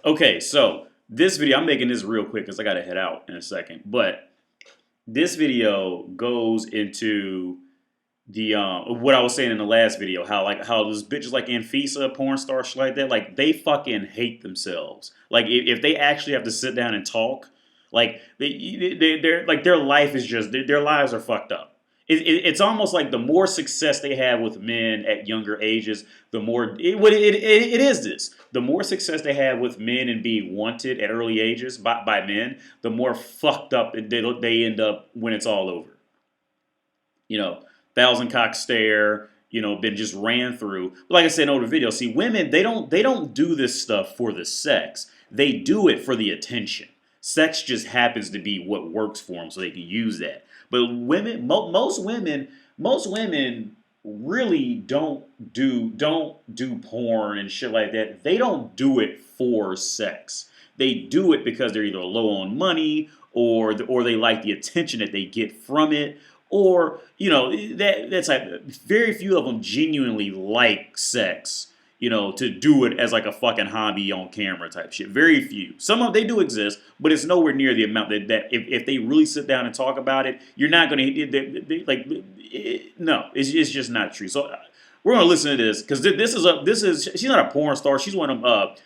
Okay, so this video, I'm making this real quick because I gotta head out in a second. But this video goes into the what I was saying in the last video, how those bitches like Anfisa, porn star, shit like that, like they fucking hate themselves. Like if they actually have to sit down and talk, like they're like their life is just their lives are fucked up. It's almost like the more success they have with men at younger ages, the more it is this. The more success they have with men and being wanted at early ages by men, the more fucked up they end up when it's all over. You know, thousand cock stare, been just ran through. But like I said in older videos, see, women they don't do this stuff for the sex. They do it for the attention. Sex just happens to be what works for them, so they can use that. But women, most women really don't do porn and shit like that. They don't do it for sex. They do it because they're either low on money or they like the attention that they get from it or that's like very few of them genuinely like sex, to do it as like a fucking hobby on camera type shit. Very few. Some of they do exist, but it's nowhere near the amount that if they really sit down and talk about it, you're not going to like no, it's just not true. So we're going to listen to this because this is she's not a porn star. She's one of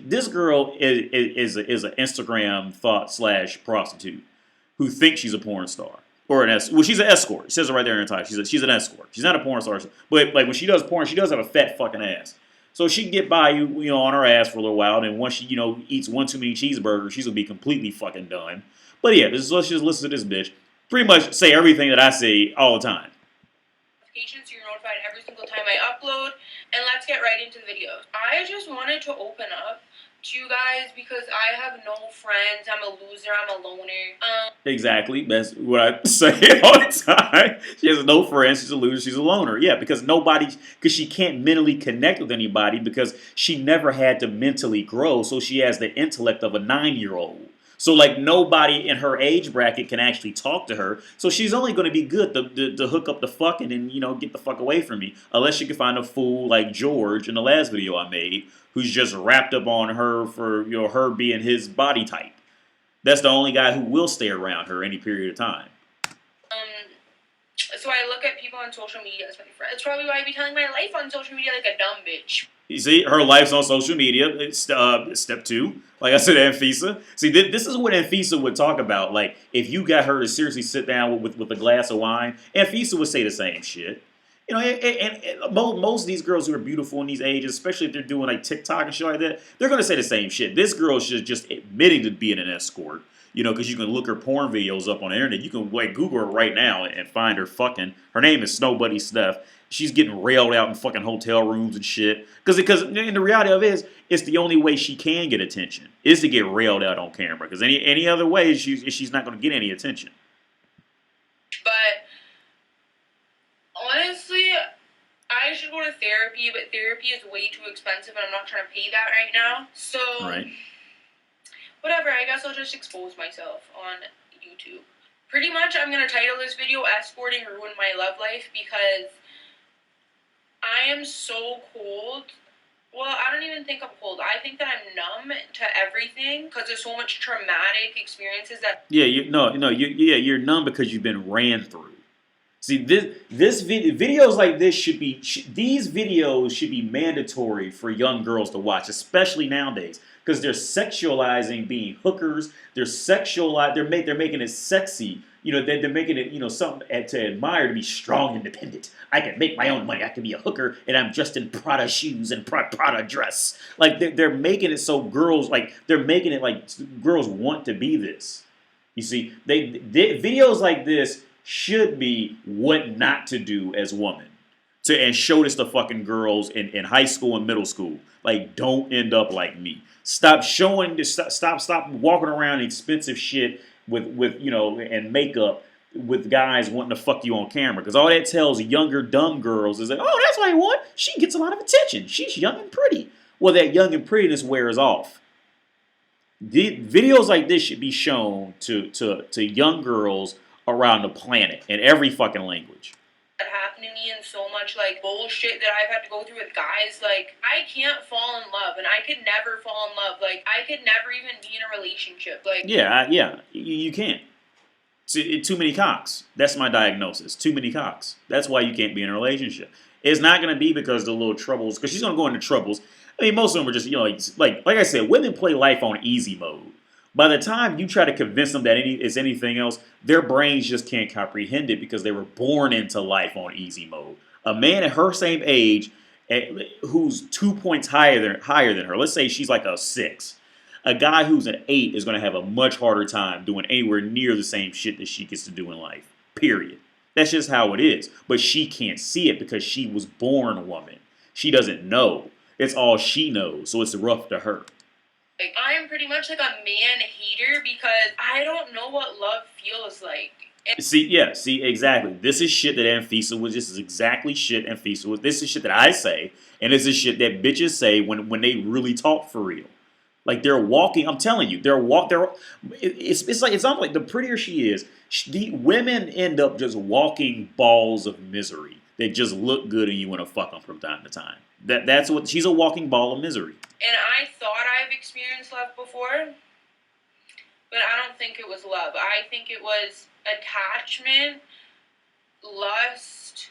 this girl is an Instagram thought slash prostitute who thinks she's a porn star. Or well, she's an escort. It says it right there in her title. She's an escort. She's not a porn star. But like when she does porn, she does have a fat fucking ass. So she can get by you, on her ass for a little while. And once she, eats one too many cheeseburgers, she's gonna be completely fucking done. But yeah, let's just listen to this bitch. Pretty much say everything that I say all the time. So you're notified every single time I upload. And let's get right into the video. I just wanted to open up to you guys because I have no friends. I'm a loser. I'm a loner. Exactly. That's what I say all the time. She has no friends. She's a loser. She's a loner. Yeah, because she can't mentally connect with anybody because she never had to mentally grow. So she has the intellect of a 9-year-old. So like nobody in her age bracket can actually talk to her. So she's only going to be good to hook up the fucking and get the fuck away from me. Unless she can find a fool like George in the last video I made, who's just wrapped up on her for her being his body type. That's the only guy who will stay around her any period of time. So I look at people on social media as my friends. That's probably why I be telling my life on social media like a dumb bitch. You see, her life's on social media. It's step 2. Like I said, Anfisa. See, this is what Anfisa would talk about. Like, if you got her to seriously sit down with a glass of wine, Anfisa would say the same shit. And most of these girls who are beautiful in these ages, especially if they're doing like TikTok and shit like that, they're going to say the same shit. This girl is just admitting to being an escort, because you can look her porn videos up on the internet. You can like Google her right now and find her fucking. Her name is Snow Buddy Steph. She's getting railed out in fucking hotel rooms and shit. Because and the reality of it is, it's the only way she can get attention is to get railed out on camera. Because any other way, she's not going to get any attention. But honestly, I should go to therapy, but therapy is way too expensive, and I'm not trying to pay that right now. So, right. Whatever, I guess I'll just expose myself on YouTube. Pretty much, I'm going to title this video, Escorting Ruined My Love Life, because I am so cold. Well, I don't even think I'm cold. I think that I'm numb to everything because there's so much traumatic experiences that... Yeah, you're numb because you've been ran through. See, videos like this these videos should be mandatory for young girls to watch, especially nowadays, because they're sexualizing being hookers. They're making it sexy. They're making it something to admire, to be strong, independent. I can make my own money. I can be a hooker, and I'm dressed in Prada shoes and Prada dress. Like they're making it so girls they're making it like girls want to be this. You see, videos like this should be what not to do as women. And show this to fucking girls in high school and middle school. Like, don't end up like me. Stop showing this. Stop walking around expensive shit with and makeup with guys wanting to fuck you on camera. Because all that tells younger dumb girls is that, oh, that's what I want. She gets a lot of attention. She's young and pretty. Well, that young and prettiness wears off. Videos like this should be shown to young girls around the planet in every fucking language. that happened to me and so much like bullshit that I've had to go through with guys, like I can't fall in love and I could never fall in love. Like I could never even be in a relationship. Like Yeah, you can't. Too many cocks. That's my diagnosis. Too many cocks. That's why you can't be in a relationship. It's not going to be because the little troubles, because she's going to go into troubles. I mean, most of them are just, like I said, women play life on easy mode. By the time you try to convince them that it's anything else, their brains just can't comprehend it because they were born into life on easy mode. A man at her same age, who's 2 points higher than her, let's say she's like a 6. A guy who's an 8 is going to have a much harder time doing anywhere near the same shit that she gets to do in life. Period. That's just how it is. But she can't see it because she was born a woman. She doesn't know. It's all she knows, so it's rough to her. Like, I am pretty much like a man hater because I don't know what love feels like. See, exactly. This is shit that Anfisa was. This is exactly shit Anfisa was. This is shit that I say, and this is shit that bitches say when they really talk for real. Like they're walking. I'm telling you, it's almost like the prettier she is, the women end up just walking balls of misery. They just look good and you want to fuck them from time to time. That's what she's, a walking ball of misery. And I thought I've experienced love before, but I don't think it was love. I think it was attachment, lust,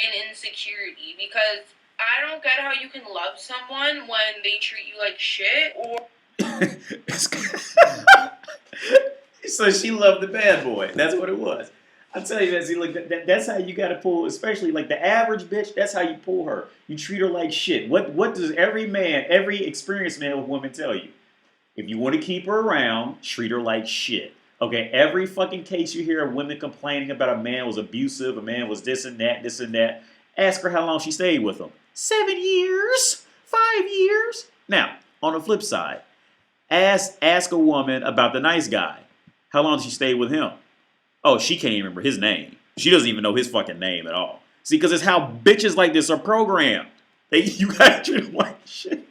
and insecurity. Because I don't get how you can love someone when they treat you like shit. Or so she loved the bad boy. That's what it was. I tell you that. See, like that's how you got to pull, especially like the average bitch. That's how you pull her. You treat her like shit. What does every man, every experienced man with women tell you? If you want to keep her around, treat her like shit. Okay, every fucking case you hear of women complaining about a man was abusive, a man was this and that, ask her how long she stayed with him. 7 years, 5 years. Now, on the flip side, ask a woman about the nice guy. How long did she stay with him? Oh, she can't even remember his name. She doesn't even know his fucking name at all. See, because it's how bitches like this are programmed. You gotta treat them like shit.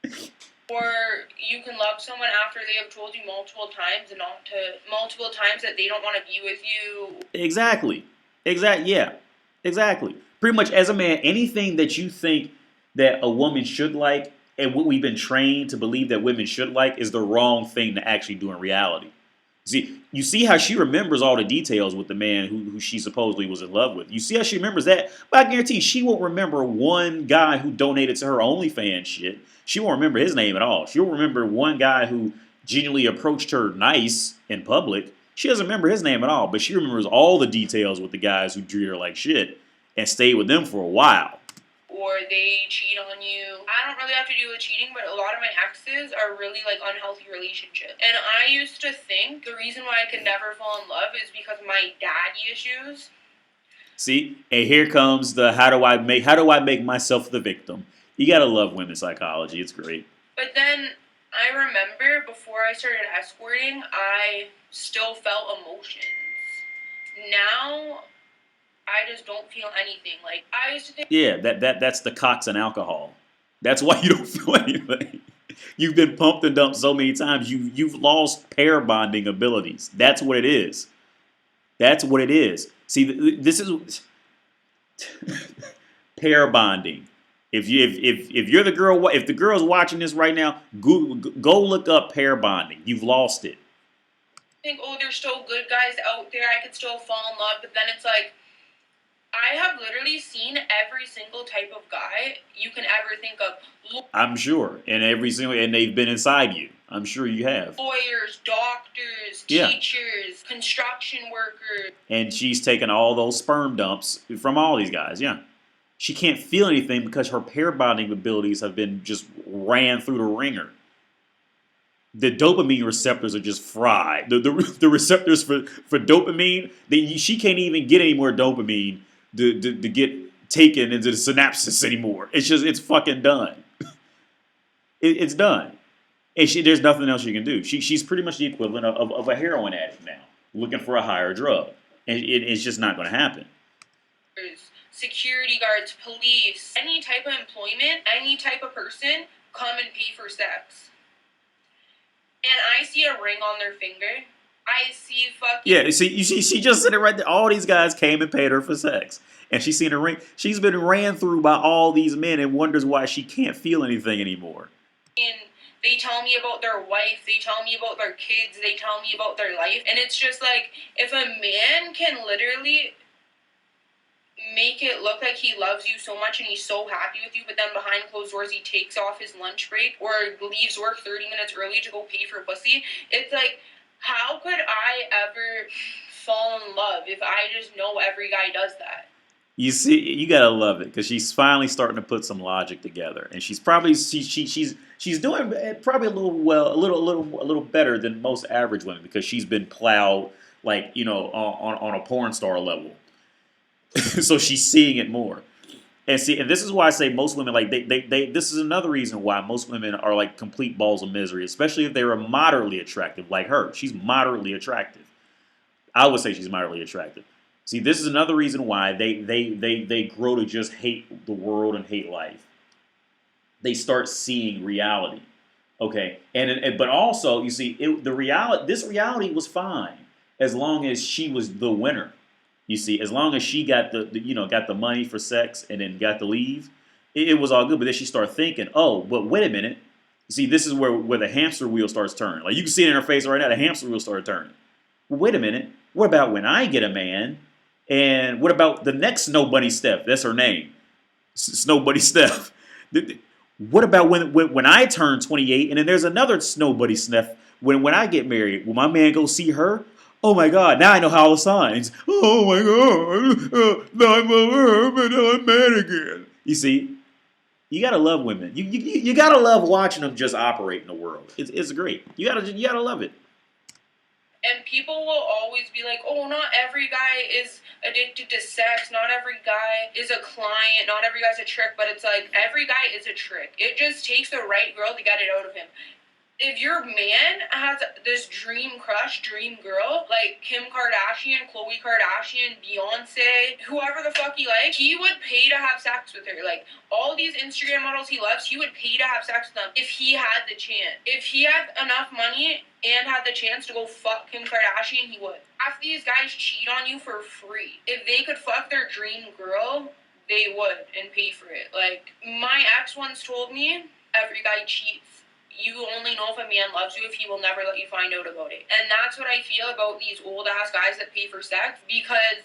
Or you can love someone after they have told you multiple times that they don't want to be with you. Exactly. Yeah. Exactly. Pretty much as a man, anything that you think that a woman should like and what we've been trained to believe that women should like is the wrong thing to actually do in reality. See, you see how she remembers all the details with the man who she supposedly was in love with. You see how she remembers that? But I guarantee she won't remember one guy who donated to her OnlyFans shit. She won't remember his name at all. She'll remember one guy who genuinely approached her nice in public. She doesn't remember his name at all, but she remembers all the details with the guys who treated her like shit and stayed with them for a while. Or they cheat on you. I don't really have to deal with cheating, but a lot of my exes are really like unhealthy relationships. And I used to think the reason why I could never fall in love is because of my daddy issues. See, and here comes the how do I make myself the victim? You gotta love women's psychology. It's great. But then I remember before I started escorting, I still felt emotions. Now I just don't feel anything. Like I used to think. Yeah, that's the cocks and alcohol. That's why you don't feel anything. You've been pumped and dumped so many times. You've lost pair bonding abilities. That's what it is. That's what it is. See, this is pair bonding. If you're the girl, if the girl's watching this right now, go look up pair bonding. You've lost it. Think, oh, there's still good guys out there. I could still fall in love, but then it's like. I have literally seen every single type of guy you can ever think of. I'm sure, and they've been inside you. I'm sure you have. Lawyers, doctors, teachers, construction workers. And she's taken all those sperm dumps from all these guys. Yeah, she can't feel anything because her pair bonding abilities have been just ran through the ringer. The dopamine receptors are just fried. The receptors for dopamine, she can't even get any more dopamine to get taken into the synapses anymore. It's fucking done. It's done. And there's nothing else you can do. She's pretty much the equivalent of a heroin addict now, looking for a higher drug. And it's just not going to happen. Security guards, police, any type of employment, any type of person, come and pay for sex. And I see a ring on their finger. I see fucking. Yeah, see, she just sitting right there. All these guys came and paid her for sex, and she's seen a ring. She's been ran through by all these men and wonders why she can't feel anything anymore. And they tell me about their wife, they tell me about their kids, they tell me about their life, and it's just like, if a man can literally make it look like he loves you so much and he's so happy with you, but then behind closed doors he takes off his lunch break or leaves work 30 minutes early to go pay for pussy, it's like, how could I ever fall in love if I just know every guy does that? You see, you gotta love it because she's finally starting to put some logic together, and she's probably she's doing probably a little well, a little better than most average women because she's been plowed like on a porn star level, so she's seeing it more. And see, and this is why I say most women like they this is another reason why most women are like complete balls of misery, especially if they are moderately attractive like her. She's moderately attractive. I would say she's moderately attractive. See, this is another reason why they grow to just hate the world and hate life. They start seeing reality. Okay, but also you see the reality. This reality was fine as long as she was the winner. You see, as long as she got got the money for sex and then got to leave, it was all good. But then she started thinking, oh, but wait a minute. See, this is where the hamster wheel starts turning. Like you can see it in her face right now. The hamster wheel started turning. Well, wait a minute. What about when I get a man? And what about the next Snow Bunny Steph? That's her name, Snow Bunny Steph. What about when I turn 28 and then there's another Snow Bunny Steph? When I get married, will my man go see her? Oh my God! Now I know all the signs. Oh my God! I'm over, but I'm mad again. You see, you gotta love women. You gotta love watching them just operate in the world. It's great. You gotta love it. And people will always be like, oh, not every guy is addicted to sex. Not every guy is a client. Not every guy's a trick. But it's like, every guy is a trick. It just takes the right girl to get it out of him. If your man has this dream crush, dream girl, like Kim Kardashian, Khloe Kardashian, Beyonce, whoever the fuck he likes, he would pay to have sex with her. Like, all these Instagram models he loves, he would pay to have sex with them if he had the chance. If he had enough money and had the chance to go fuck Kim Kardashian, he would. Half these guys cheat on you for free. If they could fuck their dream girl, they would and pay for it. Like, my ex once told me, every guy cheats. You only know if a man loves you if he will never let you find out about it. And that's what I feel about these old-ass guys that pay for sex, because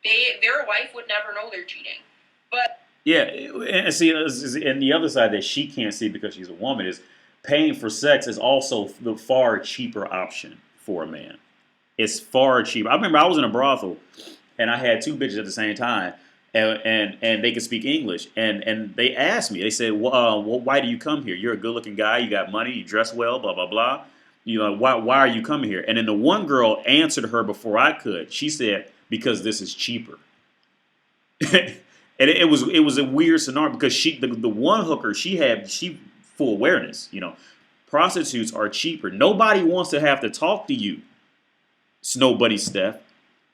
their wife would never know they're cheating. But yeah, and see, and the other side that she can't see because she's a woman is paying for sex is also the far cheaper option for a man. It's far cheaper. I remember I was in a brothel and I had two bitches at the same time, and they could speak English, and they asked me. They said, well, "Why do you come here? You're a good-looking guy. You got money. You dress well. Blah blah blah. Why are you coming here?" And then the one girl answered her before I could. She said, "Because this is cheaper." And it was a weird scenario because the one hooker she full awareness. Prostitutes are cheaper. Nobody wants to have to talk to you, Snow Bunny Steph.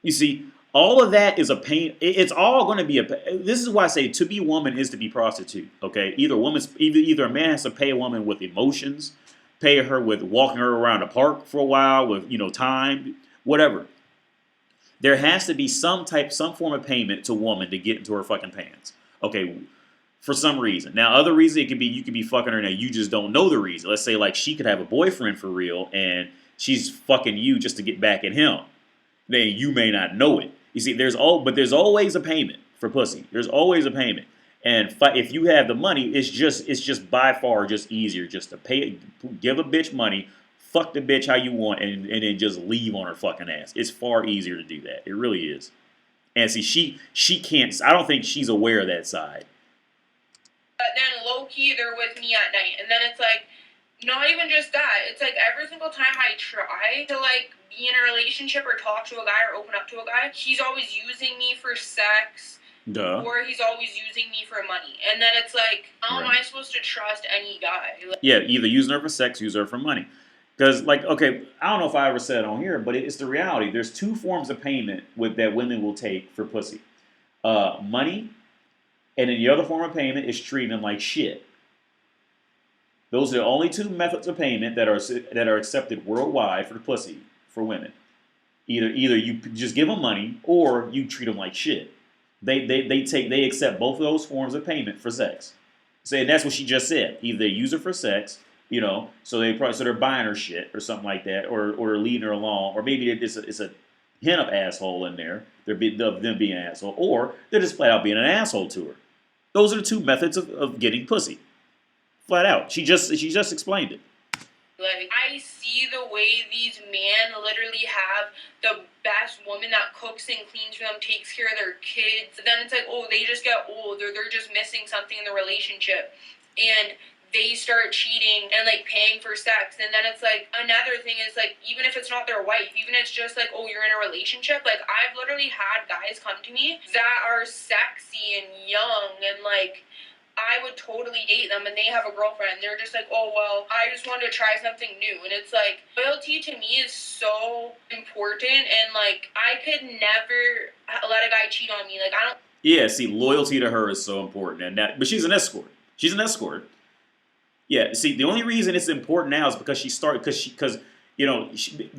You see, all of that is a pain. It's all going to be a. This is why I say to be a woman is to be prostitute. Okay, either a man has to pay a woman with emotions, pay her with walking her around the park for a while with time, whatever. There has to be some form of payment to a woman to get into her fucking pants. Okay, for some reason. Now, other reason it could be you could be fucking her now you just don't know the reason. Let's say like she could have a boyfriend for real and she's fucking you just to get back at him. Then you may not know it. You see, there's always a payment for pussy. There's always a payment. And if you have the money, it's just by far just easier just to give a bitch money, fuck the bitch how you want, and then just leave on her fucking ass. It's far easier to do that. It really is. And see, she can't. I don't think she's aware of that side. But then low key, they're with me at night, and then it's like, not even just that. It's like every single time I try to like be in a relationship or talk to a guy or open up to a guy, he's always using me for sex. Duh. Or he's always using me for money. And then it's like, how am I supposed to trust any guy? Yeah, either using her for sex, use her for money. Because, like, okay, I don't know if I ever said it on here, but it's the reality. There's two forms of payment that women will take for pussy. Money, and then the other form of payment is treating them like shit. Those are the only two methods of payment that are accepted worldwide for pussy for women. Either you just give them money or you treat them like shit. They accept both of those forms of payment for sex. So and that's what she just said. Either they use her for sex, so they're buying her shit or something like that, or they're leading her along, or maybe it's a hint of asshole in there. Them being an asshole, or they're just flat out being an asshole to her. Those are the two methods of getting pussy. Flat out. She just explained it. Like, I see the way these men literally have the best woman that cooks and cleans for them, takes care of their kids. Then it's like, oh, they just get old, or they're just missing something in the relationship. And they start cheating and like paying for sex. And then it's like, another thing is like, even if it's not their wife, even if it's just like, oh, you're in a relationship, like I've literally had guys come to me that are sexy and young and like, I would totally date them, and they have a girlfriend. They're just like, oh, well, I just wanted to try something new. And it's like, loyalty to me is so important, and like, I could never let a guy cheat on me. Like, I don't. Yeah, see, loyalty to her is so important, but she's an escort. She's an escort. Yeah, see, the only reason it's important now is because the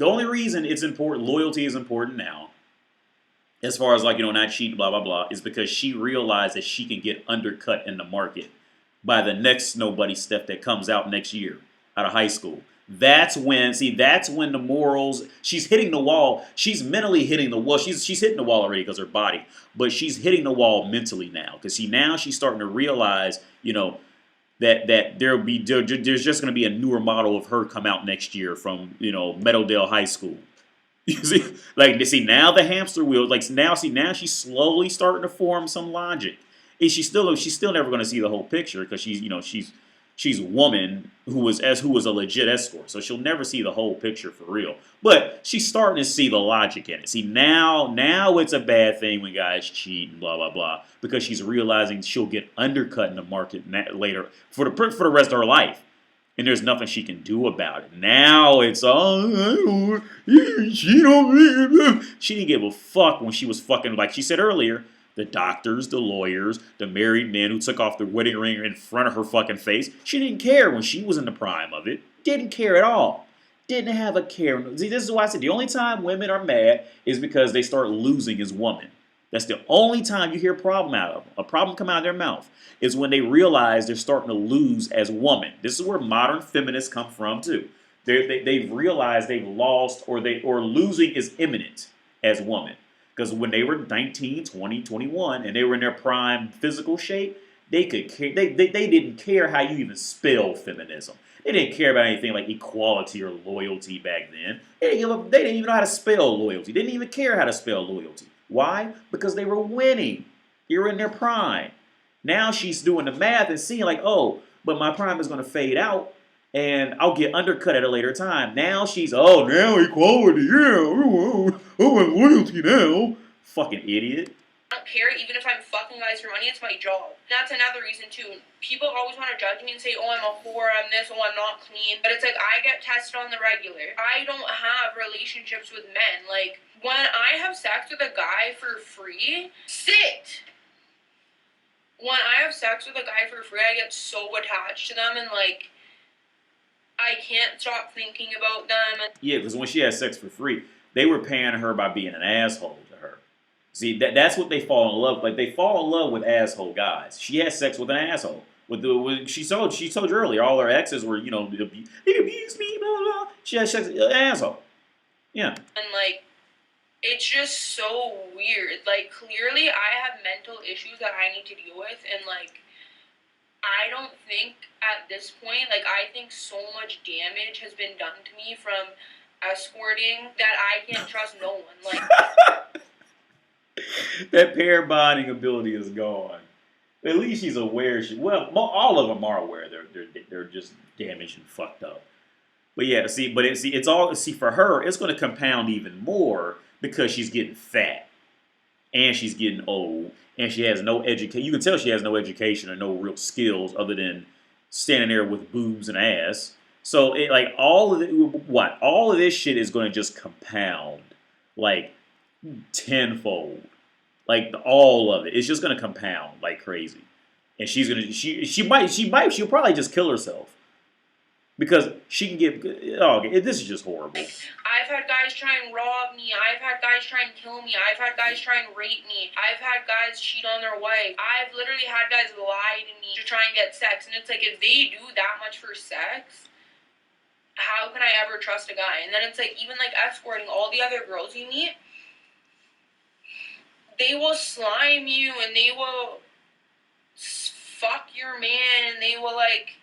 only reason it's important, loyalty is important now, as far as like not cheating, blah blah blah, is because she realized that she can get undercut in the market by the next nobody step that comes out next year out of high school. That's when the morals. She's hitting the wall. She's mentally hitting the wall. She's hitting the wall already because her body, but she's hitting the wall mentally now because now she's starting to realize that there's just going to be a newer model of her come out next year from Meadowdale High School. You see, now the hamster wheel, now she's slowly starting to form some logic. And she's still never going to see the whole picture because she's a woman who was a legit escort, so she'll never see the whole picture for real. But she's starting to see the logic in it. See, now it's a bad thing when guys cheat and blah blah blah because she's realizing she'll get undercut in the market later for the rest of her life. And there's nothing she can do about it. Now it's she don't. She didn't give a fuck when she was fucking, like she said earlier, the doctors, the lawyers, the married men who took off their wedding ring in front of her fucking face. She didn't care when she was in the prime of it. Didn't care at all. Didn't have a care. See, this is why I said the only time women are mad is because they start losing as women. That's the only time you hear a problem come out of their mouth is when they realize they're starting to lose as women. This is where modern feminists come from too. They've realized they've lost or losing is imminent as women. Because when they were 19, 20, 21, and they were in their prime physical shape, they didn't care how you even spell feminism. They didn't care about anything like equality or loyalty back then. They didn't even know how to spell loyalty. They didn't even care how to spell loyalty. Why? Because they were winning. They were in their prime. Now she's doing the math and seeing like, oh, but my prime is going to fade out and I'll get undercut at a later time. Now now equality, yeah, loyalty now. Fucking idiot. I don't care, even if I'm fucking guys for money, it's my job. That's another reason too. People always want to judge me and say, oh, I'm a whore, I'm this, oh, I'm not clean. But it's like, I get tested on the regular. I don't have relationships with men. Like, when I have sex with a guy for free, when I have sex with a guy for free, I get so attached to them and like, I can't stop thinking about them. Yeah, because when she had sex for free, they were paying her by being an asshole to her. See, that's what they fall in love with. Like, they fall in love with asshole guys. She had sex with an asshole. She told you earlier, all her exes were, they abused me, blah, blah. She had sex with an asshole. Yeah. And, like, it's just so weird. Like, clearly I have mental issues that I need to deal with, and, like, I don't think at this point, like, I think so much damage has been done to me from escorting that I can't trust no one. Like, that pair bonding ability is gone. At least she's aware. All of them are aware they're just damaged and fucked up. But yeah, for her, it's going to compound even more because she's getting fat and she's getting old and she has no education. You can tell she has no education or no real skills other than standing there with boobs and ass. So all of this shit is going to just compound like tenfold. Like all of it, it's just going to compound like crazy, and she'll probably just kill herself. because she can get. Oh, this is just horrible. I've had guys try and rob me. I've had guys try and kill me. I've had guys try and rape me. I've had guys cheat on their wife. I've literally had guys lie to me to try and get sex. And it's like, if they do that much for sex, how can I ever trust a guy? And then it's like, even like escorting, all the other girls you meet, they will slime you and they will fuck your man and they will like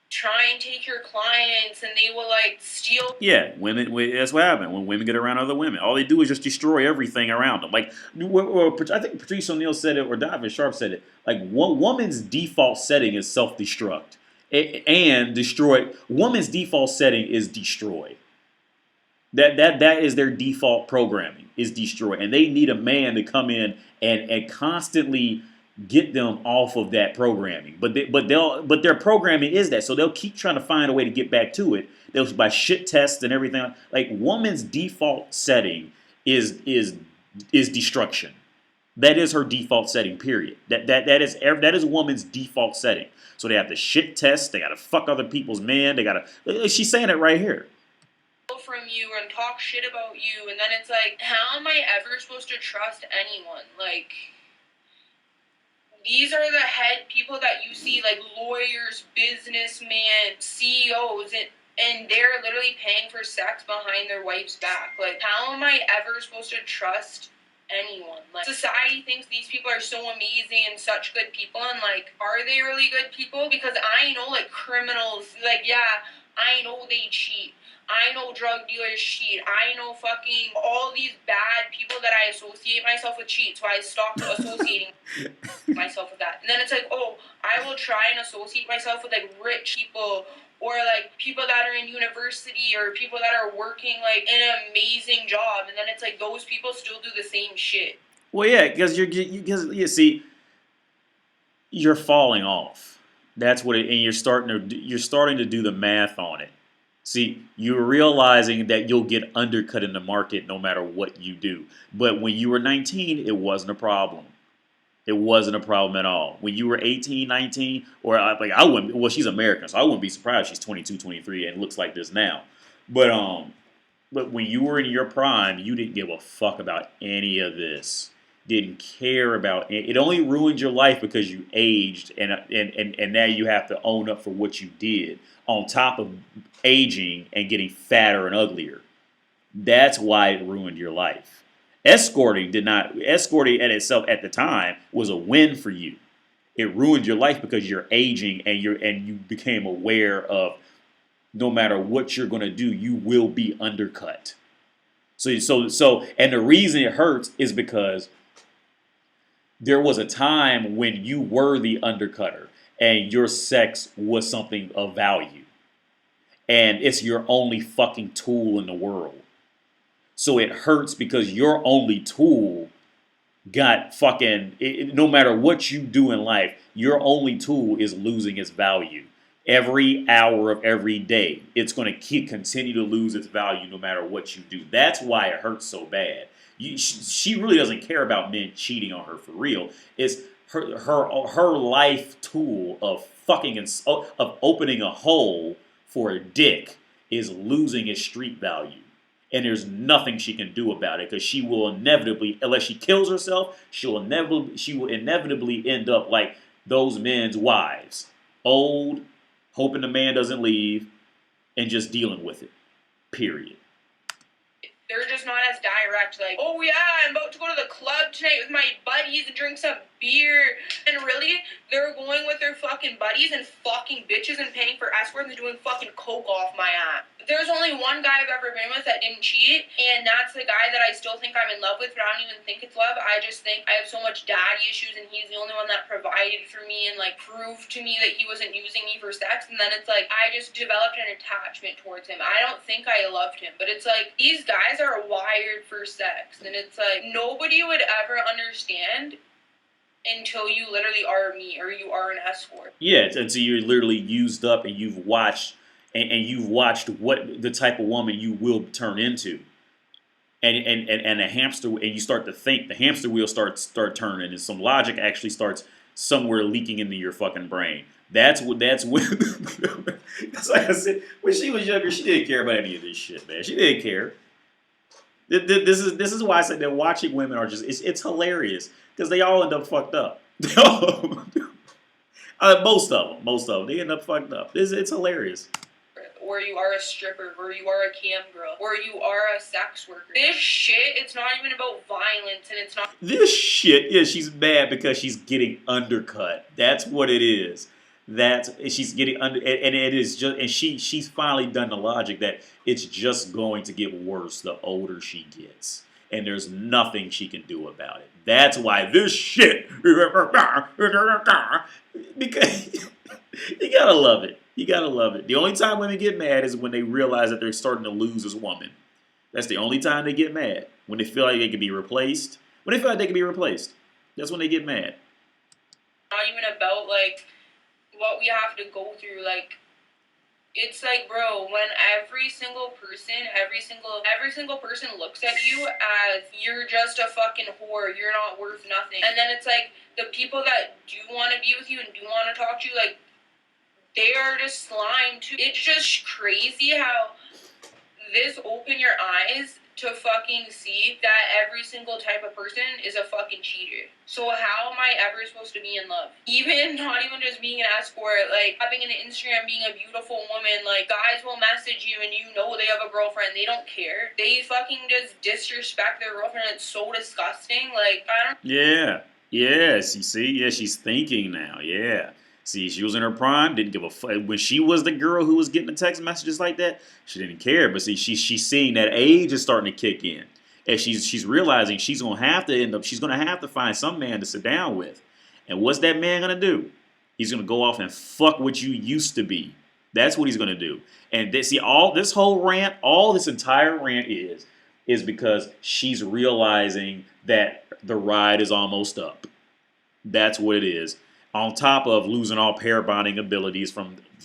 try and take your clients and they will like steal. Yeah, women. That's what happened when women get around other women. All they do is just destroy everything around them. Like, I think Patrice O'Neal said it, or Donovan Sharp said it. Like, one woman's default setting is self-destruct, and destroy. Woman's default setting is destroy. That is their default programming, is destroy, and they need a man to come in and constantly get them off of that programming. But their programming is that, so they'll keep trying to find a way to get back to it. They'll by shit tests and everything. Like, woman's default setting is destruction. That is her default setting. Period. That is a woman's default setting. So they have to shit test. They got to fuck other people's man. They got to. She's saying it right here. From you and talk shit about you, and then it's like, how am I ever supposed to trust anyone? Like, these are the head people that you see, like lawyers, businessmen, CEOs, and they're literally paying for sex behind their wife's back. Like, how am I ever supposed to trust anyone? Like, society thinks these people are so amazing and such good people, and like, are they really good people? Because I know like criminals, like, yeah, I know they cheat. I know drug dealers cheat. I know fucking all these bad people that I associate myself with cheat. So I stopped associating myself with that. And then it's like, oh, I will try and associate myself with like rich people or like people that are in university or people that are working like an amazing job. And then it's like those people still do the same shit. Well, yeah, because you see, you're falling off. That's what it, and you're starting to do the math on it. See, you're realizing that you'll get undercut in the market no matter what you do. But when you were 19, it wasn't a problem. It wasn't a problem at all. When you were 18, 19, or I wouldn't, well, she's American, so I wouldn't be surprised she's 22, 23 and looks like this now. But when you were in your prime, you didn't give a fuck about any of this. Didn't care about it. It only ruined your life because you aged and now you have to own up for what you did on top of aging and getting fatter and uglier. That's why it ruined your life. Escorting at itself at the time was a win for you. It ruined your life because you're aging and you became aware of no matter what you're going to do, you will be undercut. So and the reason it hurts is because there was a time when you were the undercutter and your sex was something of value. And it's your only fucking tool in the world. So it hurts because your only tool got fucking, no matter what you do in life, your only tool is losing its value. Every hour of every day, it's going to continue to lose its value no matter what you do. That's why it hurts so bad. She really doesn't care about men cheating on her for real. It's her life tool of fucking of opening a hole for a dick is losing its street value. And there's nothing she can do about it because she will inevitably, unless she kills herself, she will inevitably end up like those men's wives. Old, hoping the man doesn't leave, and just dealing with it. Period. They're just not as direct, like, oh yeah, I'm about to go to the club tonight with my buddies and drink some beer. And really, they're going with their fucking buddies and fucking bitches and paying for escorts and doing fucking coke off my ass. There's only one guy I've ever been with that didn't cheat, and that's the guy that I still think I'm in love with, but I don't even think it's love. I just think I have so much daddy issues, and he's the only one that provided for me and, like, proved to me that he wasn't using me for sex, and then it's like, I just developed an attachment towards him. I don't think I loved him, but it's like, these guys are wired for sex, and it's like, nobody would ever understand until you literally are me, or you are an escort. Yeah, until you're literally used up and you've watched what the type of woman you will turn into, and a hamster, and you start to think the hamster wheel starts turning, and some logic actually starts somewhere leaking into your fucking brain. That's what. That's when. That's like I said. When she was younger, she didn't care about any of this shit, man. She didn't care. This is why I said that watching women are just it's hilarious because they all end up fucked up. Most of them, they end up fucked up. It's hilarious. Or you are a stripper, or you are a cam girl, or you are a sex worker. This shit, it's not even about violence, and it's not. This shit, yeah, she's mad because she's getting undercut. That's what it is. She's getting under, and it is just, and she's finally done the logic that it's just going to get worse the older she gets, and there's nothing she can do about it. That's why this shit, because you gotta love it. You gotta love it. The only time women get mad is when they realize that they're starting to lose as a woman. That's the only time they get mad. When they feel like they can be replaced. When they feel like they can be replaced. That's when they get mad. Not even about like what we have to go through. Like, it's like, bro, when every single person looks at you as you're just a fucking whore, you're not worth nothing. And then it's like the people that do want to be with you and do want to talk to you, like, they are just slime too. It's just crazy how this opened your eyes to fucking see that every single type of person is a fucking cheater. So how am I ever supposed to be in love? Not even just being an escort, like having an Instagram, being a beautiful woman, like guys will message you and you know they have a girlfriend, they don't care. They fucking just disrespect their girlfriend. It's so disgusting. Like, I don't. Yeah. Yes, you see? Yeah, she's thinking now. Yeah. See, she was in her prime, didn't give a fuck. When she was the girl who was getting the text messages like that, she didn't care. But see, she's seeing that age is starting to kick in. And she's realizing she's gonna have to find some man to sit down with. And what's that man gonna do? He's gonna go off and fuck what you used to be. That's what he's gonna do. And all this entire rant is because she's realizing that the ride is almost up. That's what it is. On top of losing all pair bonding abilities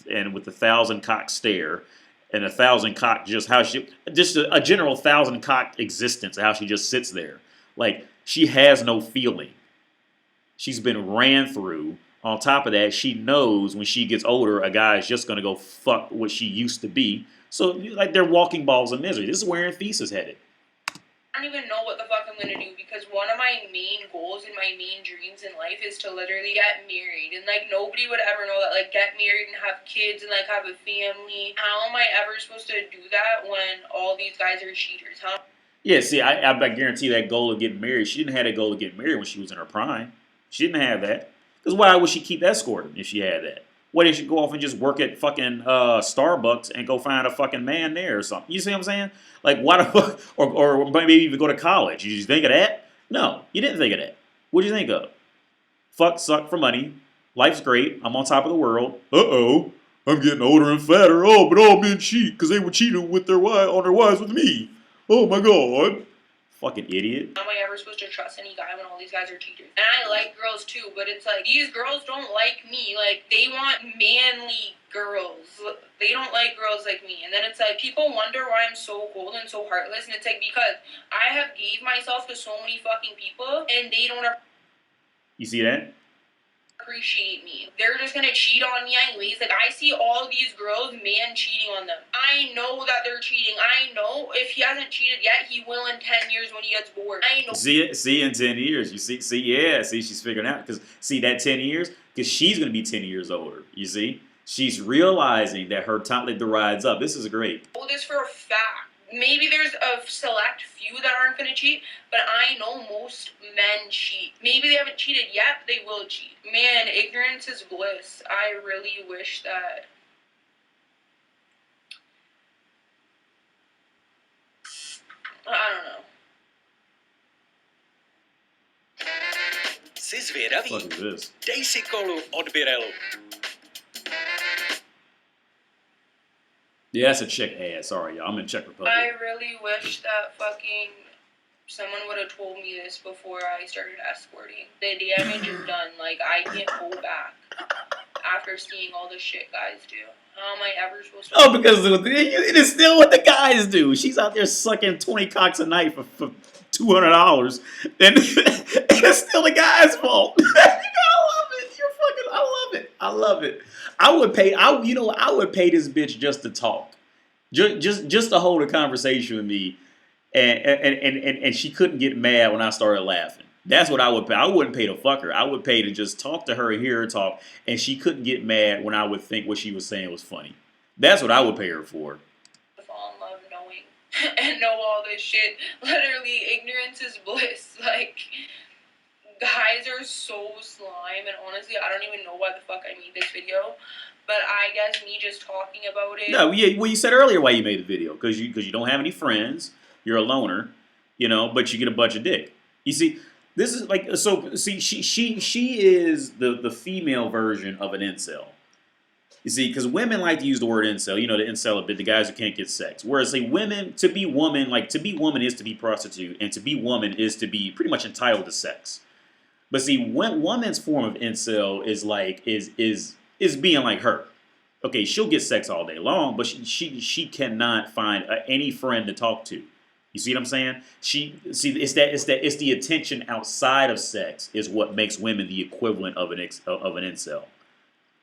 and with the 1,000-cock stare and 1,000-cock just a general 1,000-cock existence, how she just sits there. Like, she has no feeling. She's been ran through. On top of that, she knows when she gets older, a guy is just going to go fuck what she used to be. So, like, they're walking balls of misery. This is where Anfis is headed. I don't even know what the fuck I'm gonna do because one of my main goals and my main dreams in life is to literally get married, and like nobody would ever know that, like, get married and have kids and like have a family. How am I ever supposed to do that when all these guys are cheaters, huh? Yeah, see, I guarantee that goal of getting married, she didn't have that goal of getting married when she was in her prime. She didn't have that. Because why would she keep escorting if she had that? Why didn't she go off and just work at fucking Starbucks and go find a fucking man there or something? You see what I'm saying? Like, why the fuck? Or maybe even go to college. You just think of that? No, you didn't think of that. What did you think of? Fuck, suck for money. Life's great. I'm on top of the world. Uh-oh. I'm getting older and fatter. Oh, but all men cheat because they were cheating with on their wives with me. Oh, my God. Fucking idiot. How am I ever supposed to trust any guy when all these guys are cheaters? And I like girls too, but it's like, these girls don't like me. Like, they want manly girls. They don't like girls like me. And then it's like, people wonder why I'm so cold and so heartless. And it's like, because I have gave myself to so many fucking people, and they don't You see that? appreciate me. They're just gonna cheat on me anyways. Like, I see all these girls, man cheating on them. I know that they're cheating. I know if he hasn't cheated yet, he will in 10 years when he gets bored. I know. See in 10 years. You see, she's figuring out. Because, see, that 10 years, because she's going to be 10 years older. You see? She's realizing that her time, that the ride's up. This is great. I know this for a fact. Maybe there's a select few that aren't going to cheat, but I know most men cheat. Maybe they haven't cheated yet, but they will cheat. Man, ignorance is bliss. I really wish that. I don't know. Jsi zvědavý? What is this? Dej si kolu od Birelu. Yeah, that's a Czech ass. Sorry, y'all. I'm in Czech Republic. I really wish that fucking someone would have told me this before I started escorting. The damage is done. Like, I can't go back after seeing all the shit guys do. How am I ever supposed to? Oh, because it is still what the guys do. She's out there sucking 20 cocks a night for $200, then it's still the guy's fault. I love it. I love it. I love it. I would pay. I would pay this bitch just to talk, just to hold a conversation with me, and she couldn't get mad when I started laughing. That's what I would pay. I wouldn't pay to fuck her. I would pay to just talk to her and hear her talk, and she couldn't get mad when I would think what she was saying was funny. That's what I would pay her for. Fall in love knowing and know all this shit. Literally, ignorance is bliss. Like, guys are so slime, and honestly, I don't even know why the fuck I made this video. But I guess me just talking about it. No, yeah. Well, you said earlier why you made the video because you don't have any friends. You're a loner, but you get a bunch of dick. You see, this is like so. See, she is the female version of an incel. You see, because women like to use the word incel. The incel a bit, the guys who can't get sex. Whereas women, to be woman is to be prostitute, and to be woman is to be pretty much entitled to sex. But see, woman's form of incel is being like her. Okay, she'll get sex all day long, but she cannot find any friend to talk to. You see what I'm saying? It's the attention outside of sex is what makes women the equivalent of an incel.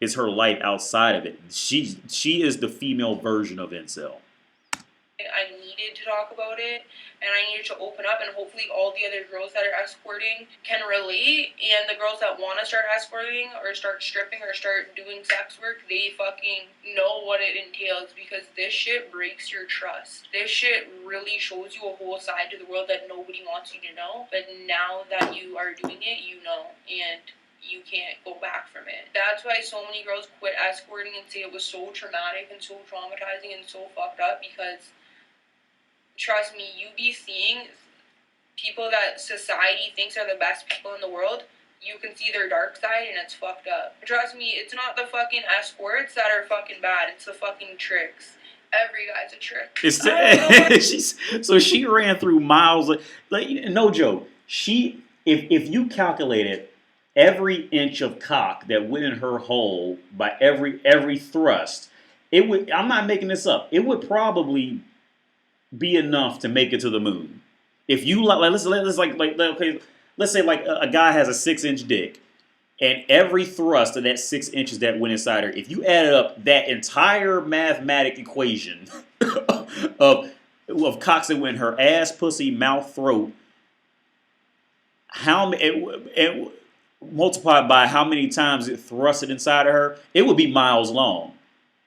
It's her life outside of it. She is the female version of incel. I needed to talk about it, and I needed to open up, and hopefully all the other girls that are escorting can relate, and the girls that want to start escorting or start stripping or start doing sex work, they fucking know what it entails, because this shit breaks your trust. This shit really shows you a whole side to the world that nobody wants you to know, but now that you are doing it, you know, and you can't go back from it. That's why so many girls quit escorting and say it was so traumatic and so traumatizing and so fucked up, because trust me, you be seeing people that society thinks are the best people in the world. You can see their dark side, and it's fucked up. Trust me, it's not the fucking escorts that are fucking bad. It's the fucking tricks. Every guy's a trick. So she ran through miles. Like no joke. If you calculated every inch of cock that went in her hole by every thrust, it would. I'm not making this up. It would probably be enough to make it to the moon. If you let's say a guy has a 6-inch dick, and every thrust of that 6 inches that went inside her, if you added up that entire mathematic equation of cocks that went in her ass, pussy, mouth, throat, and multiplied by how many times it thrusted inside of her, it would be miles long.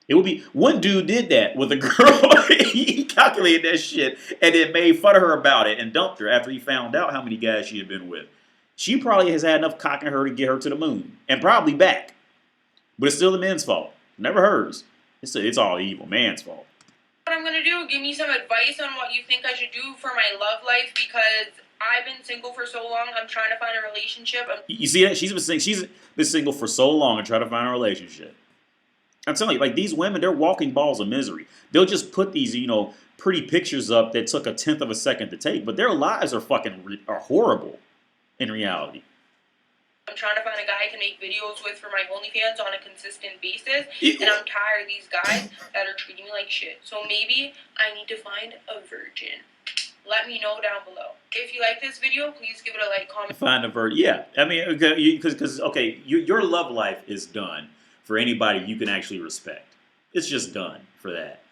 It would be one dude did that with a girl. He calculated that shit and then made fun of her about it and dumped her after he found out how many guys she had been with. She probably has had enough cock in her to get her to the moon and probably back. But it's still the men's fault, never hers. It's all evil, man's fault. What I'm gonna do? Give me some advice on what you think I should do for my love life, because I've been single for so long. I'm trying to find a relationship. You see that? She's been single for so long and trying to find a relationship. I'm telling you, like these women, they're walking balls of misery. They'll just put these, pretty pictures up that took a 1/10 of a second to take, but their lives are are horrible in reality. I'm trying to find a guy I can make videos with for my OnlyFans on a consistent basis, and I'm tired of these guys that are treating me like shit. So maybe I need to find a virgin. Let me know down below. If you like this video, please give it a like, comment. Find a virgin. Yeah, I mean, because your love life is done for anybody you can actually respect. It's just done for that.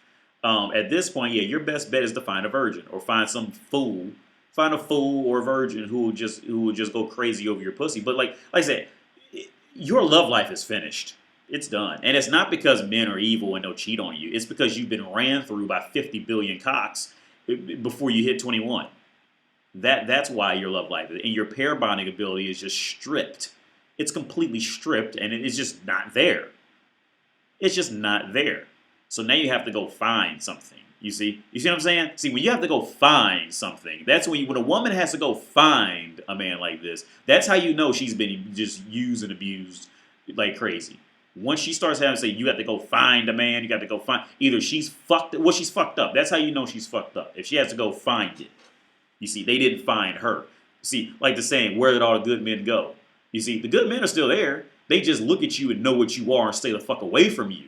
At this point, yeah, your best bet is to find a virgin or find some fool. Find a fool or a virgin who will just go crazy over your pussy. But like I said, your love life is finished. It's done. And it's not because men are evil and they'll cheat on you. It's because you've been ran through by 50 billion cocks before you hit 21. That's why your love life and your pair bonding ability is just stripped. It's completely stripped, and it's just not there. It's just not there. So now you have to go find something. You see what I'm saying? See, when you have to go find something, that's when a woman has to go find a man like this. That's how you know she's been just used and abused like crazy. Once she starts having to say, you have to go find a man, you got to go find, either she's fucked up. That's how you know she's fucked up. If she has to go find it. You see, they didn't find her. See, like the saying, where did all the good men go? You see, the good men are still there. They just look at you and know what you are and stay the fuck away from you.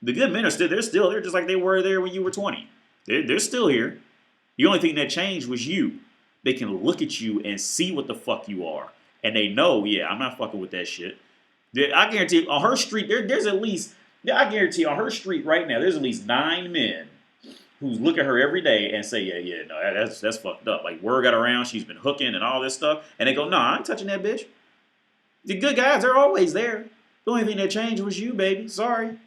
The good men are still there just like they were there when you were 20. They're still here. The only thing that changed was you. they can look at you and see what the fuck you are. And they know, yeah, I'm not fucking with that shit. I guarantee on her street, there's at least, I guarantee on her street right now, there's at least 9 men who look at her every day and say, yeah, no, that's fucked up. Like, word got around, she's been hooking and all this stuff. And they go, no, I ain't touching that bitch. The good guys, they're always there. The only thing that changed was you, baby. Sorry.